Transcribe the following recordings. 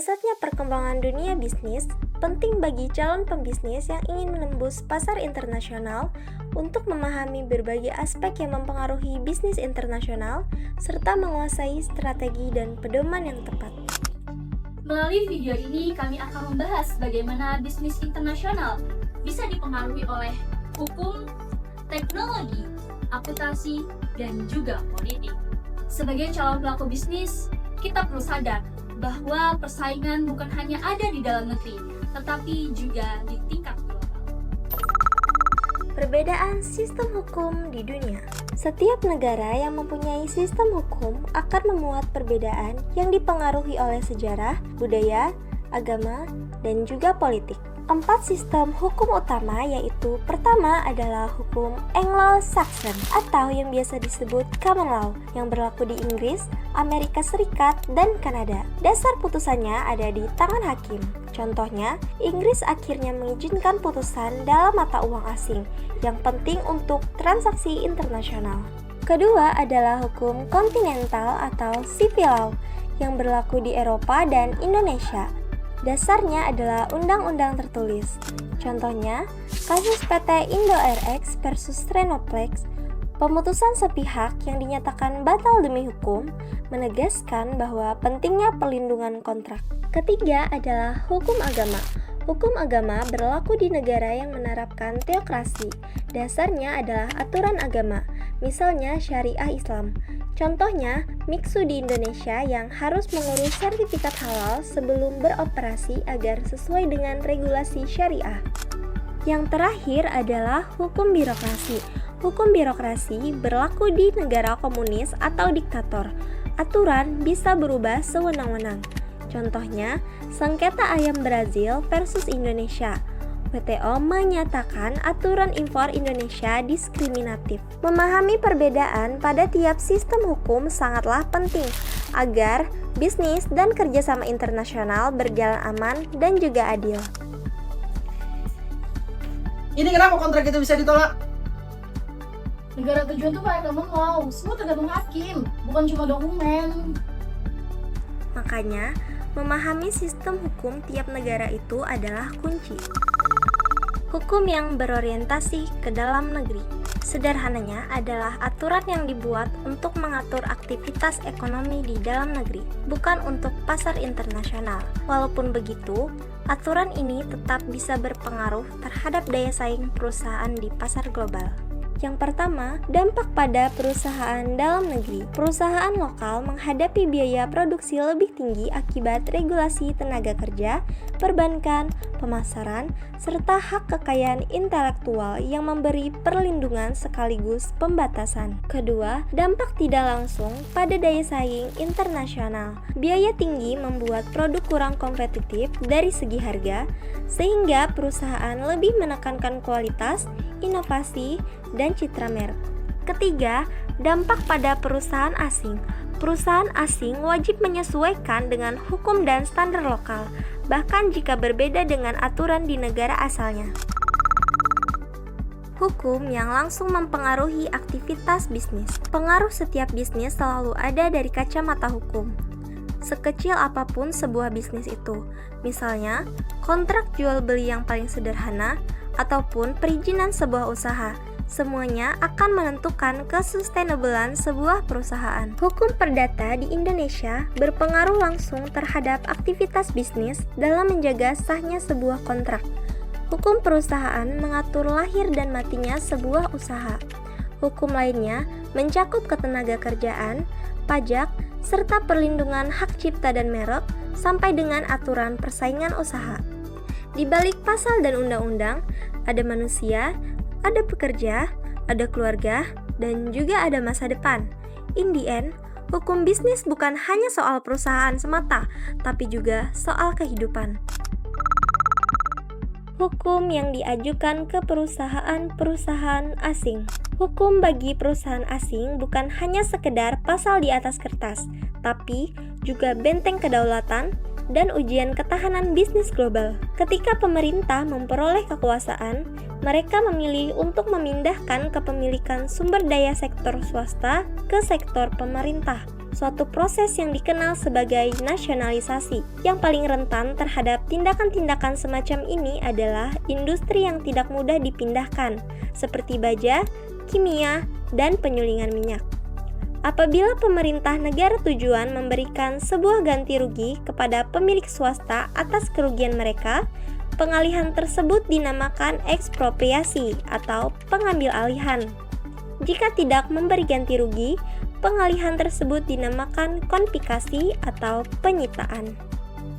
Pesatnya perkembangan dunia bisnis penting bagi calon pembisnis yang ingin menembus pasar internasional untuk memahami berbagai aspek yang mempengaruhi bisnis internasional serta menguasai strategi dan pedoman yang tepat. Melalui video ini kami akan membahas bagaimana bisnis internasional bisa dipengaruhi oleh hukum, teknologi, akuntansi, dan juga politik. Sebagai calon pelaku bisnis, kita perlu sadar bahwa persaingan bukan hanya ada di dalam negeri, tetapi juga di tingkat global. Perbedaan sistem hukum di dunia. Setiap negara yang mempunyai sistem hukum akan memuat perbedaan yang dipengaruhi oleh sejarah, budaya, agama, dan juga politik. 4 sistem hukum utama yaitu pertama adalah hukum Anglo-Saxon atau yang biasa disebut Common Law yang berlaku di Inggris, Amerika Serikat, dan Kanada. Dasar putusannya ada di tangan hakim. Contohnya, Inggris akhirnya mengizinkan putusan dalam mata uang asing yang penting untuk transaksi internasional. Kedua adalah hukum Continental atau Civil Law yang berlaku di Eropa dan Indonesia. Dasarnya adalah undang-undang tertulis. Contohnya, kasus PT Indo RX versus Renoplex, pemutusan sepihak yang dinyatakan batal demi hukum, menegaskan bahwa pentingnya perlindungan kontrak. Ketiga adalah hukum agama. Hukum agama berlaku di negara yang menerapkan teokrasi. Dasarnya adalah aturan agama, misalnya syariah Islam. Contohnya, miksu di Indonesia yang harus mengurus sertifikat halal sebelum beroperasi agar sesuai dengan regulasi syariah. Yang terakhir adalah hukum birokrasi. Hukum birokrasi berlaku di negara komunis atau diktator. Aturan bisa berubah sewenang-wenang. Contohnya, sengketa ayam Brazil versus Indonesia. WTO menyatakan aturan impor Indonesia diskriminatif. Memahami perbedaan pada tiap sistem hukum sangatlah penting agar bisnis dan kerjasama internasional berjalan aman dan juga adil. Ini kenapa kontrak itu bisa ditolak? Negara tujuan itu kayak common law, semua tergantung hakim, bukan cuma dokumen. Makanya, memahami sistem hukum tiap negara itu adalah kunci. Hukum yang berorientasi ke dalam negeri. Sederhananya adalah aturan yang dibuat untuk mengatur aktivitas ekonomi di dalam negeri, bukan untuk pasar internasional. Walaupun begitu, aturan ini tetap bisa berpengaruh terhadap daya saing perusahaan di pasar global. Yang pertama, dampak pada perusahaan dalam negeri. Perusahaan lokal menghadapi biaya produksi lebih tinggi akibat regulasi tenaga kerja, perbankan, pemasaran, serta hak kekayaan intelektual yang memberi perlindungan sekaligus pembatasan. Kedua, dampak tidak langsung pada daya saing internasional. Biaya tinggi membuat produk kurang kompetitif dari segi harga, sehingga perusahaan lebih menekankan kualitas, inovasi, dan citra merek. Ketiga, dampak pada perusahaan asing. Perusahaan asing wajib menyesuaikan dengan hukum dan standar lokal, bahkan jika berbeda dengan aturan di negara asalnya. Hukum yang langsung mempengaruhi aktivitas bisnis. Pengaruh setiap bisnis selalu ada dari kacamata hukum. Sekecil apapun sebuah bisnis itu, misalnya kontrak jual beli yang paling sederhana, ataupun perizinan sebuah usaha, semuanya akan menentukan kesustainablean sebuah perusahaan. Hukum perdata di Indonesia berpengaruh langsung terhadap aktivitas bisnis dalam menjaga sahnya sebuah kontrak. Hukum perusahaan mengatur lahir dan matinya sebuah usaha. Hukum lainnya mencakup ketenagakerjaan, pajak, serta perlindungan hak cipta dan merek, sampai dengan aturan persaingan usaha. Di balik pasal dan undang-undang, ada manusia, ada pekerja, ada keluarga, dan juga ada masa depan. In the end, hukum bisnis bukan hanya soal perusahaan semata, tapi juga soal kehidupan. Hukum yang diajukan ke perusahaan-perusahaan asing. Hukum bagi perusahaan asing bukan hanya sekedar pasal di atas kertas, tapi juga benteng kedaulatan dan ujian ketahanan bisnis global. Ketika pemerintah memperoleh kekuasaan, mereka memilih untuk memindahkan kepemilikan sumber daya sektor swasta ke sektor pemerintah. suatu proses yang dikenal sebagai nasionalisasi. Yang paling rentan terhadap tindakan-tindakan semacam ini adalah industri yang tidak mudah dipindahkan, seperti baja, kimia, dan penyulingan minyak. Apabila pemerintah negara tujuan memberikan sebuah ganti rugi kepada pemilik swasta atas kerugian mereka, pengalihan tersebut dinamakan ekspropriasi atau pengambil alihan. Jika tidak memberi ganti rugi, pengalihan tersebut dinamakan konfiskasi atau penyitaan.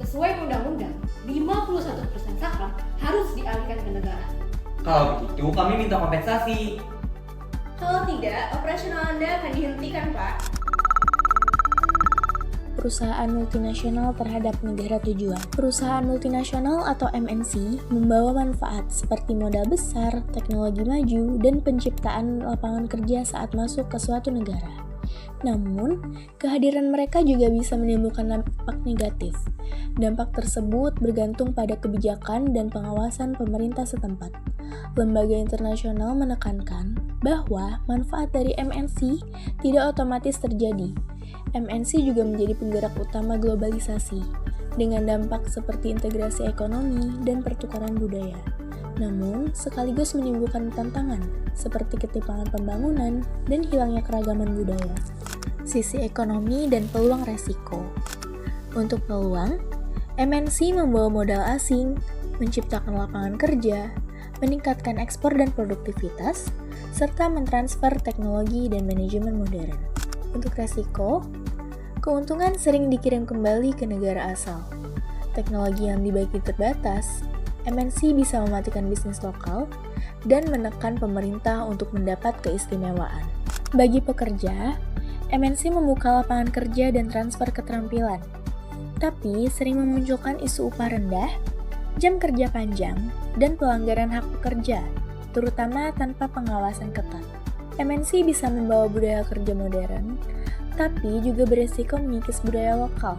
Sesuai undang-undang, 51% saham harus dialihkan ke negara. Kalau begitu, kami minta kompensasi. Kalau tidak, operasional Anda akan dihentikan, Pak. Perusahaan multinasional terhadap negara tujuan. Perusahaan multinasional atau MNC membawa manfaat seperti modal besar, teknologi maju, dan penciptaan lapangan kerja saat masuk ke suatu negara. Namun, kehadiran mereka juga bisa menimbulkan dampak negatif. Dampak tersebut bergantung pada kebijakan dan pengawasan pemerintah setempat. Lembaga internasional menekankan bahwa manfaat dari MNC tidak otomatis terjadi. MNC juga menjadi penggerak utama globalisasi, dengan dampak seperti integrasi ekonomi dan pertukaran budaya. Namun, sekaligus menimbulkan tantangan, seperti ketimpangan pembangunan dan hilangnya keragaman budaya. Sisi ekonomi dan peluang resiko. Untuk peluang, MNC membawa modal asing, menciptakan lapangan kerja, meningkatkan ekspor dan produktivitas, serta mentransfer teknologi dan manajemen modern. Untuk resiko, keuntungan sering dikirim kembali ke negara asal. Teknologi yang dibagi terbatas, MNC bisa mematikan bisnis lokal dan menekan pemerintah untuk mendapat keistimewaan. Bagi pekerja, MNC membuka lapangan kerja dan transfer keterampilan, tapi sering memunculkan isu upah rendah, jam kerja panjang, dan pelanggaran hak pekerja, terutama tanpa pengawasan ketat. MNC bisa membawa budaya kerja modern, tapi juga beresiko mengikis budaya lokal,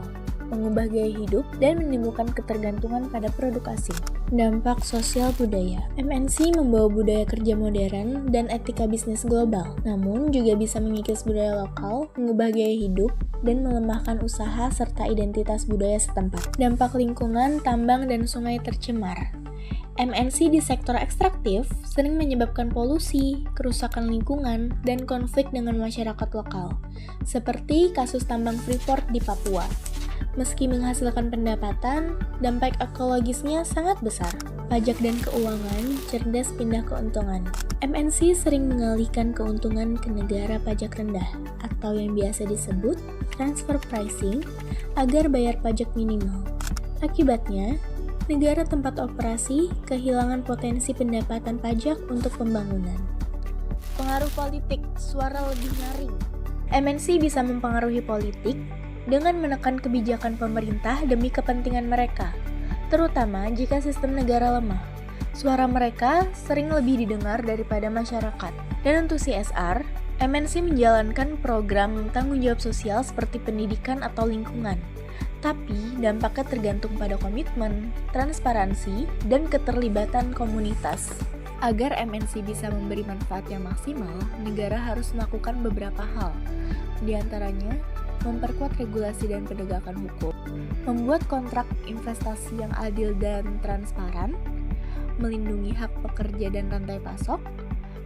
mengubah gaya hidup, dan menimbulkan ketergantungan pada produk asing. Dampak sosial budaya. MNC membawa budaya kerja modern dan etika bisnis global, namun juga bisa mengikis budaya lokal, mengubah gaya hidup, dan melemahkan usaha serta identitas budaya setempat. Dampak lingkungan, tambang, dan sungai tercemar. MNC di sektor ekstraktif sering menyebabkan polusi, kerusakan lingkungan, dan konflik dengan masyarakat lokal, seperti kasus tambang Freeport di Papua. Meski menghasilkan pendapatan, dampak ekologisnya sangat besar. Pajak dan keuangan cerdas pindah keuntungan. MNC sering mengalihkan keuntungan ke negara pajak rendah, atau yang biasa disebut transfer pricing, agar bayar pajak minimal. Akibatnya, negara tempat operasi kehilangan potensi pendapatan pajak untuk pembangunan. Pengaruh politik, suara lebih nyaring. MNC bisa mempengaruhi politik dengan menekan kebijakan pemerintah demi kepentingan mereka, terutama jika sistem negara lemah. Suara mereka sering lebih didengar daripada masyarakat. Dan untuk CSR, MNC menjalankan program tanggung jawab sosial seperti pendidikan atau lingkungan. Tapi dampaknya tergantung pada komitmen, transparansi, dan keterlibatan komunitas. Agar MNC bisa memberi manfaat yang maksimal, negara harus melakukan beberapa hal. Di antaranya, memperkuat regulasi dan penegakan hukum, membuat kontrak investasi yang adil dan transparan, melindungi hak pekerja dan rantai pasok,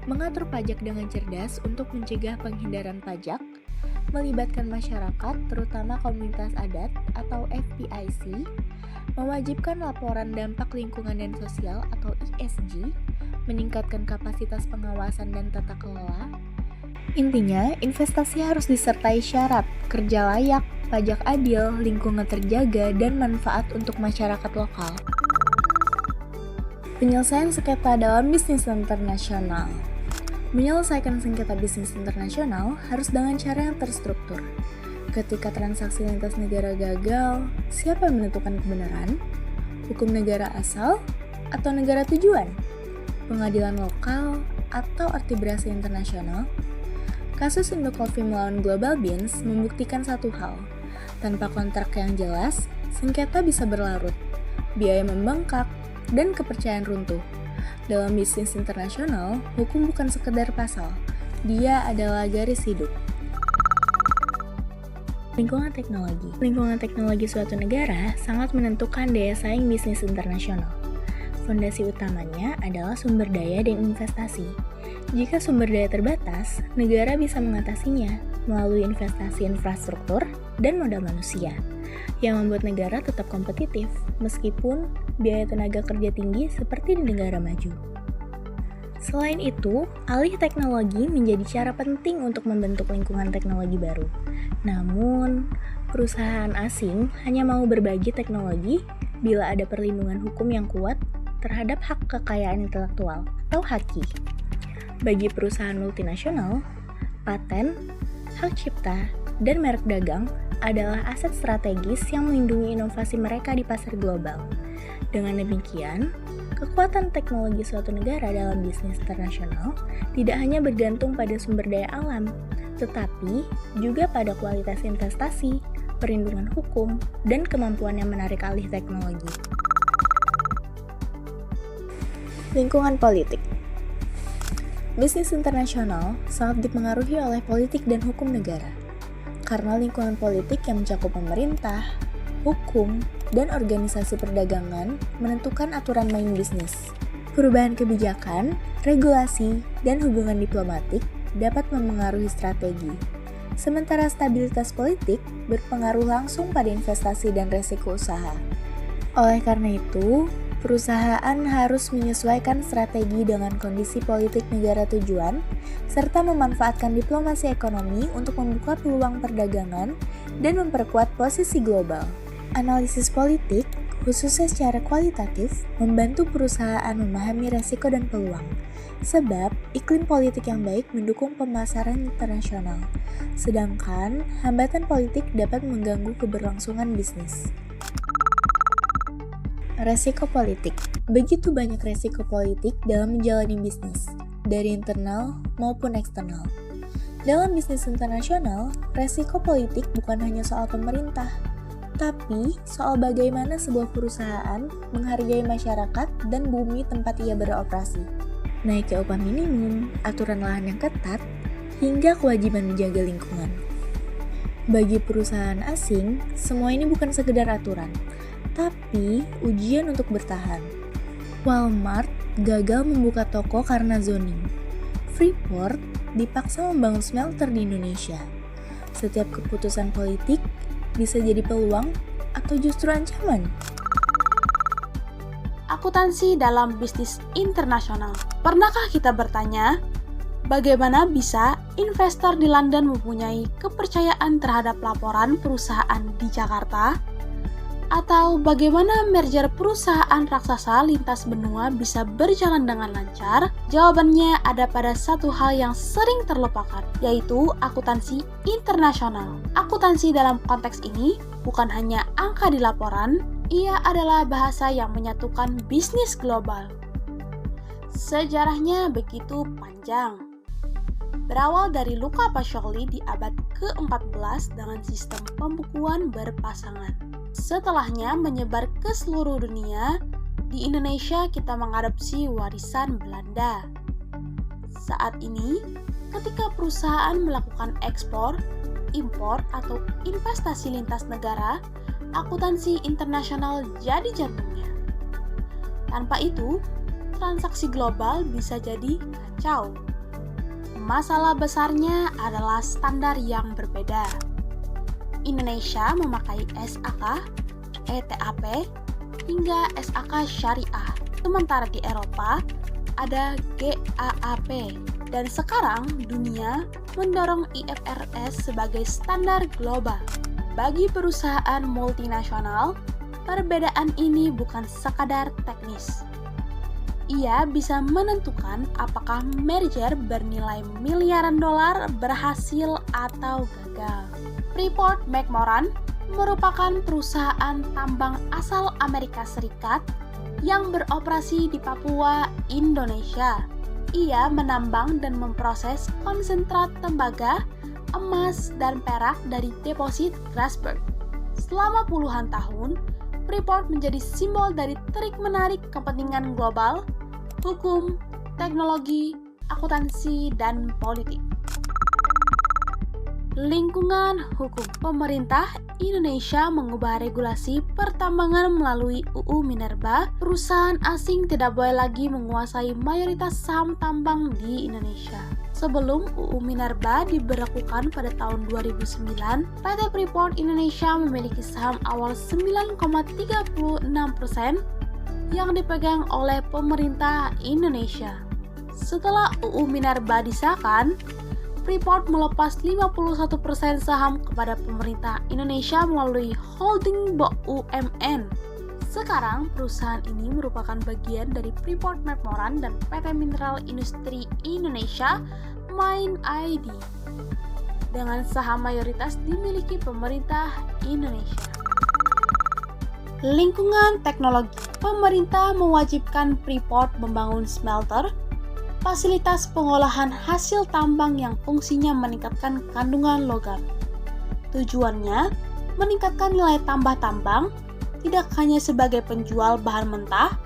mengatur pajak dengan cerdas untuk mencegah penghindaran pajak, melibatkan masyarakat, terutama komunitas adat atau FPIC, mewajibkan laporan dampak lingkungan dan sosial atau ESG, meningkatkan kapasitas pengawasan dan tata kelola. Intinya, investasi harus disertai syarat, kerja layak, pajak adil, lingkungan terjaga, dan manfaat untuk masyarakat lokal. Penyelesaian sengketa dalam bisnis internasional. Menyelesaikan sengketa bisnis internasional harus dengan cara yang terstruktur. Ketika transaksi lintas negara gagal, siapa yang menentukan kebenaran? Hukum negara asal atau negara tujuan? Pengadilan lokal atau arti berasa internasional? Kasus Indocoffee melawan Global Beans membuktikan satu hal. Tanpa kontrak yang jelas, sengketa bisa berlarut, biaya membengkak, dan kepercayaan runtuh. Dalam bisnis internasional, hukum bukan sekedar pasal, dia adalah garis hidup. Lingkungan teknologi. Lingkungan teknologi suatu negara sangat menentukan daya saing bisnis internasional. Fondasi utamanya adalah sumber daya dan investasi. Jika sumber daya terbatas, negara bisa mengatasinya melalui investasi infrastruktur dan modal manusia, yang membuat negara tetap kompetitif meskipun biaya tenaga kerja tinggi seperti di negara maju. Selain itu, alih teknologi menjadi cara penting untuk membentuk lingkungan teknologi baru. Namun, perusahaan asing hanya mau berbagi teknologi bila ada perlindungan hukum yang kuat terhadap hak kekayaan intelektual atau HAKI. Bagi perusahaan multinasional, paten, hak cipta, dan merek dagang adalah aset strategis yang melindungi inovasi mereka di pasar global. Dengan demikian, kekuatan teknologi suatu negara dalam bisnis internasional tidak hanya bergantung pada sumber daya alam, tetapi juga pada kualitas investasi, perlindungan hukum, dan kemampuannya menarik alih teknologi. Lingkungan politik. Bisnis internasional sangat dipengaruhi oleh politik dan hukum negara. Karena lingkungan politik yang mencakup pemerintah, hukum, dan organisasi perdagangan menentukan aturan main bisnis. Perubahan kebijakan, regulasi, dan hubungan diplomatik dapat memengaruhi strategi. Sementara stabilitas politik berpengaruh langsung pada investasi dan resiko usaha. Oleh karena itu, perusahaan harus menyesuaikan strategi dengan kondisi politik negara tujuan, serta memanfaatkan diplomasi ekonomi untuk membuka peluang perdagangan dan memperkuat posisi global. Analisis politik, khususnya secara kualitatif, membantu perusahaan memahami resiko dan peluang, sebab iklim politik yang baik mendukung pemasaran internasional, sedangkan hambatan politik dapat mengganggu keberlangsungan bisnis. Resiko politik. Begitu banyak resiko politik dalam menjalani bisnis, dari internal maupun eksternal. Dalam bisnis internasional, resiko politik bukan hanya soal pemerintah, tapi soal bagaimana sebuah perusahaan menghargai masyarakat dan bumi tempat ia beroperasi. Naiknya upah minimum, aturan lahan yang ketat, hingga kewajiban menjaga lingkungan. Bagi perusahaan asing, semua ini bukan sekedar aturan, tapi ujian untuk bertahan. Walmart gagal membuka toko karena zoning. Freeport dipaksa membangun smelter di Indonesia. Setiap keputusan politik bisa jadi peluang atau justru ancaman. Akuntansi dalam bisnis internasional. Pernahkah kita bertanya, bagaimana bisa investor di London mempunyai kepercayaan terhadap laporan perusahaan di Jakarta? Atau bagaimana merger perusahaan raksasa lintas benua bisa berjalan dengan lancar? Jawabannya ada pada satu hal yang sering terlupakan, yaitu akuntansi internasional. Akuntansi dalam konteks ini bukan hanya angka di laporan, ia adalah bahasa yang menyatukan bisnis global. Sejarahnya begitu panjang. Berawal dari Luca Pacioli di abad ke-14 dengan sistem pembukuan berpasangan. Setelahnya menyebar ke seluruh dunia, di Indonesia kita mengadopsi warisan Belanda. Saat ini, ketika perusahaan melakukan ekspor, impor, atau investasi lintas negara, akuntansi internasional jadi jantungnya. Tanpa itu, transaksi global bisa jadi kacau. Masalah besarnya adalah standar yang berbeda. Indonesia memakai SAK, ETAP, hingga SAK Syariah. Sementara di Eropa ada GAAP. Dan sekarang dunia mendorong IFRS sebagai standar global. Bagi perusahaan multinasional, perbedaan ini bukan sekadar teknis. Ia bisa menentukan apakah merger bernilai miliaran dolar berhasil atau gagal. Freeport-McMoRan merupakan perusahaan tambang asal Amerika Serikat yang beroperasi di Papua, Indonesia. Ia menambang dan memproses konsentrat tembaga, emas, dan perak dari deposit Grasberg. Selama puluhan tahun, Freeport menjadi simbol dari tarik-menarik kepentingan global, hukum, teknologi, akuntansi, dan politik. Lingkungan hukum. Pemerintah Indonesia mengubah regulasi pertambangan melalui UU Minerba. Perusahaan asing tidak boleh lagi menguasai mayoritas saham tambang di Indonesia. Sebelum UU Minerba diberlakukan pada tahun 2009, PT Freeport Indonesia memiliki saham awal 9,36% yang dipegang oleh pemerintah Indonesia. Setelah UU Minerba disahkan, Freeport melepas 51% saham kepada pemerintah Indonesia melalui holding BUMN. Sekarang, perusahaan ini merupakan bagian dari Freeport McMoran dan PT Mineral Industri Indonesia Mine ID dengan saham mayoritas dimiliki pemerintah Indonesia. Lingkungan teknologi. Pemerintah mewajibkan Freeport membangun smelter, fasilitas pengolahan hasil tambang yang fungsinya meningkatkan kandungan logam. Tujuannya, meningkatkan nilai tambah tambang, tidak hanya sebagai penjual bahan mentah,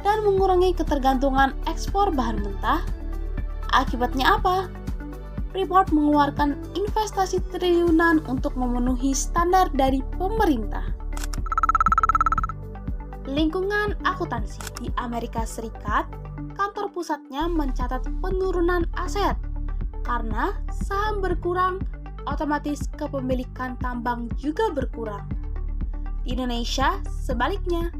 dan mengurangi ketergantungan ekspor bahan mentah. Akibatnya apa? Freeport mengeluarkan investasi triliunan untuk memenuhi standar dari pemerintah. Lingkungan akuntansi. Di Amerika Serikat, kantor pusatnya mencatat penurunan aset. Karena saham berkurang, otomatis kepemilikan tambang juga berkurang. Di Indonesia, sebaliknya,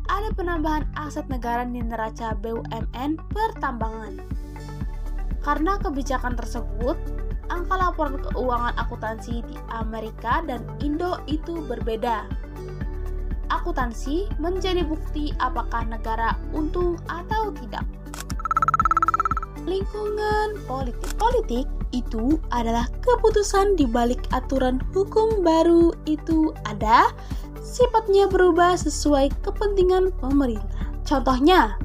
ada penambahan aset negara di neraca BUMN pertambangan. Karena kebijakan tersebut, angka laporan keuangan akuntansi di Amerika dan Indo itu berbeda. Akuntansi menjadi bukti apakah negara untung atau tidak. Lingkungan politik. Politik itu adalah keputusan di balik aturan hukum baru itu ada, sifatnya berubah sesuai kepentingan pemerintah. Contohnya,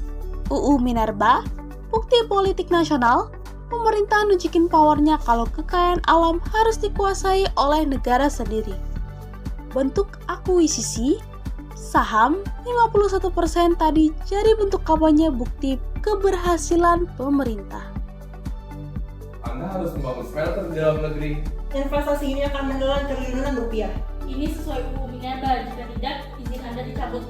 UU Minerba, bukti politik nasional, pemerintah nunjukin powernya kalau kekayaan alam harus dikuasai oleh negara sendiri. Bentuk akuisisi, saham 51% tadi jadi bentuk kampanye bukti keberhasilan pemerintah. Anda harus membangun smelter di dalam negeri. Investasi ini akan menelan triliunan rupiah. Ini sesuai UU Minerba, jika tidak, izin Anda dicabut.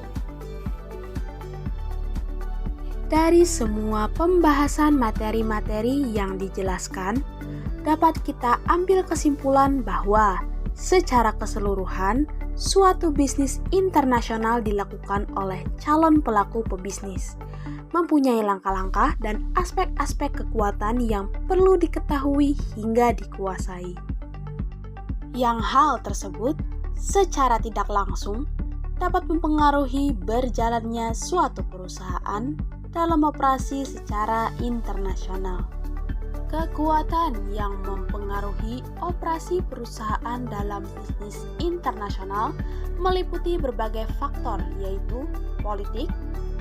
Dari semua pembahasan materi-materi yang dijelaskan, dapat kita ambil kesimpulan bahwa secara keseluruhan, suatu bisnis internasional dilakukan oleh calon pelaku pebisnis, mempunyai langkah-langkah dan aspek-aspek kekuatan yang perlu diketahui hingga dikuasai. Yang hal tersebut secara tidak langsung dapat mempengaruhi berjalannya suatu perusahaan dalam operasi secara internasional. Kekuatan yang mempengaruhi operasi perusahaan dalam bisnis internasional meliputi berbagai faktor, yaitu politik,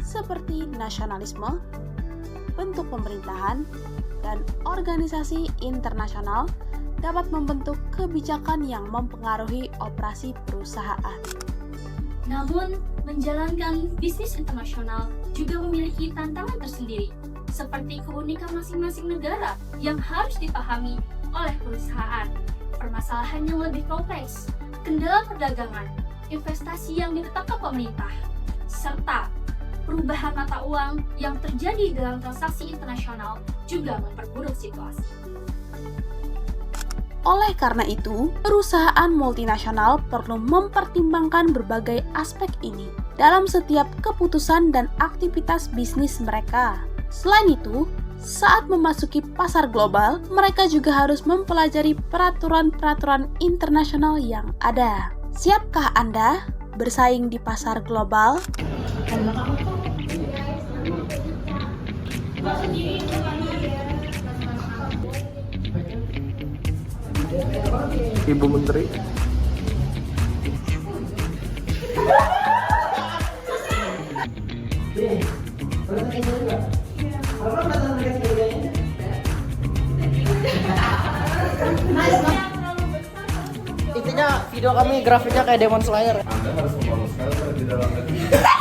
seperti nasionalisme, bentuk pemerintahan, dan organisasi internasional dapat membentuk kebijakan yang mempengaruhi operasi perusahaan. Namun, menjalankan bisnis internasional juga memiliki tantangan tersendiri, seperti keunikan masing-masing negara yang harus dipahami oleh perusahaan, permasalahan yang lebih kompleks, kendala perdagangan, investasi yang ditetapkan pemerintah, serta perubahan mata uang yang terjadi dalam transaksi internasional juga memperburuk situasi. Oleh karena itu, perusahaan multinasional perlu mempertimbangkan berbagai aspek ini dalam setiap keputusan dan aktivitas bisnis mereka. Selain itu, saat memasuki pasar global, mereka juga harus mempelajari peraturan-peraturan internasional yang ada. Siapkah Anda bersaing di pasar global? Ibu Menteri. Intinya video kami grafiknya kayak Demon Slayer. Anda harus membangun smelter di dalam negeri.